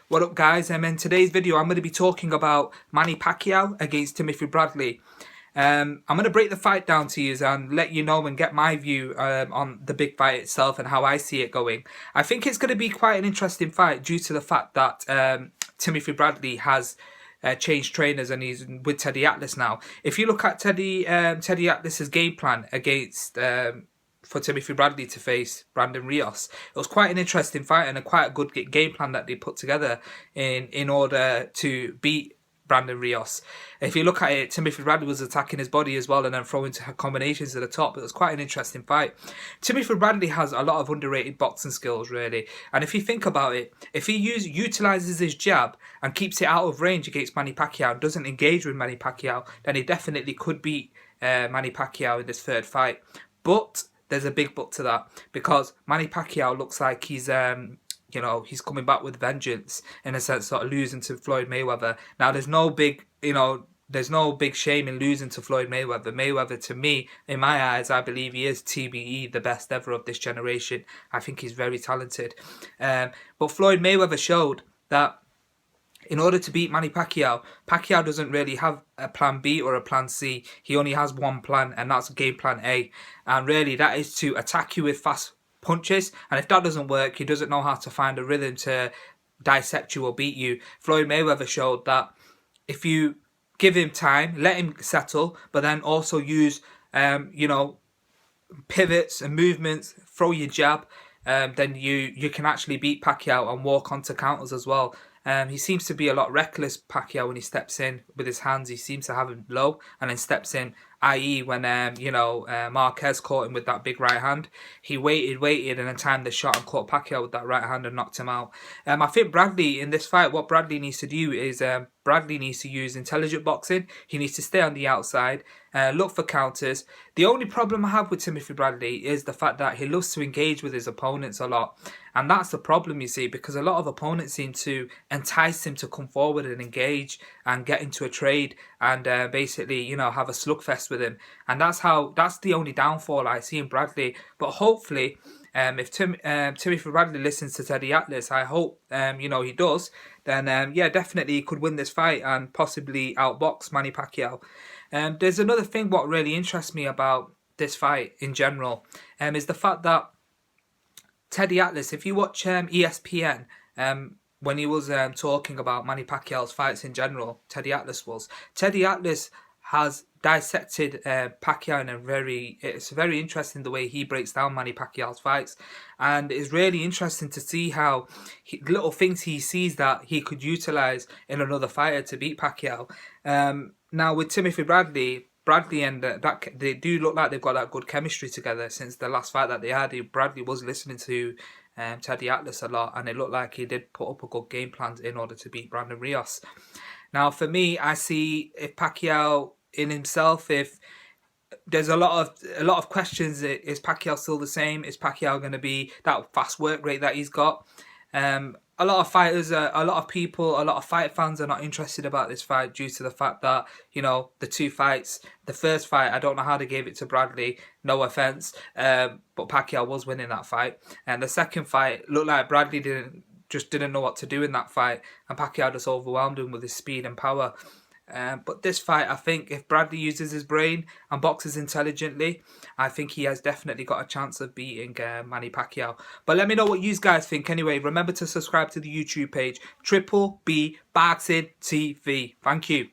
What up, guys? In today's video, I'm going to be talking about Manny Pacquiao against Timothy Bradley. I'm going to break the fight down to you and let you know and get my view on the big fight itself and how I see it going. I think it's going to be quite an interesting fight due to the fact that Timothy Bradley has changed trainers and he's with Teddy Atlas now. If you look at Teddy Atlas's game plan against for Timothy Bradley to face Brandon Rios, it was quite an interesting fight and quite a good game plan that they put together in order to beat Brandon Rios. If you look at it, Timothy Bradley was attacking his body as well and then throwing combinations at the top. It was quite an interesting fight. Timothy Bradley has a lot of underrated boxing skills, really. And if you think about it, if he utilizes his jab and keeps it out of range against Manny Pacquiao and doesn't engage with Manny Pacquiao, then he definitely could beat Manny Pacquiao in this third fight. But there's a big but to that, because Manny Pacquiao looks like he's he's coming back with vengeance in a sense, sort of losing to Floyd Mayweather. Now, there's no big shame in losing to Floyd Mayweather. Mayweather, to me, in my eyes, I believe he is TBE, the best ever of this generation. I think he's very talented. But Floyd Mayweather showed that in order to beat Manny Pacquiao, Pacquiao doesn't really have a plan B or a plan C. He only has one plan, and that's game plan A. And really, that is to attack you with fast punches. And if that doesn't work, he doesn't know how to find a rhythm to dissect you or beat you. Floyd Mayweather showed that if you give him time, let him settle, but then also use, pivots and movements, throw your jab, then you can actually beat Pacquiao and walk onto counters as well. He seems to be a lot reckless, Pacquiao, when he steps in with his hands. He seems to have him low and then steps in, i.e. when, Marquez caught him with that big right hand. He waited and then timed the shot and caught Pacquiao with that right hand and knocked him out. I think Bradley, in this fight, what Bradley needs to do is Bradley needs to use intelligent boxing. He needs to stay on the outside, look for counters. The only problem I have with Timothy Bradley is the fact that he loves to engage with his opponents a lot. And that's the problem, you see, because a lot of opponents seem to entice him to come forward and engage and get into a trade and basically, have a slugfest with him. And that's the only downfall I see in Bradley. But hopefully, if Timothy Bradley listens to Teddy Atlas, I hope, he does, then, definitely he could win this fight and possibly outbox Manny Pacquiao. There's another thing what really interests me about this fight in general, is the fact that Teddy Atlas, if you watch ESPN, when he was talking about Manny Pacquiao's fights in general, Teddy Atlas has dissected Pacquiao in it's very interesting the way he breaks down Manny Pacquiao's fights, and it's really interesting to see how little things he sees that he could utilize in another fighter to beat Pacquiao. Now with Timothy Bradley and they do look like they've got that good chemistry together since the last fight that they had. Bradley was listening to Teddy Atlas a lot, and it looked like he did put up a good game plan in order to beat Brandon Rios. Now, for me, I see if Pacquiao in himself, if there's a lot of questions, is Pacquiao still the same? Is Pacquiao going to be that fast work rate that he's got? A lot of fighters, a lot of people, a lot of fight fans are not interested about this fight due to the fact that, the two fights, the first fight, I don't know how they gave it to Bradley, no offense, but Pacquiao was winning that fight. And the second fight looked like Bradley didn't know what to do in that fight, and Pacquiao just overwhelmed him with his speed and power. But this fight, I think if Bradley uses his brain and boxes intelligently, I think he has definitely got a chance of beating Manny Pacquiao. But let me know what you guys think anyway. Remember to subscribe to the YouTube page, Triple B Boxing TV. Thank you.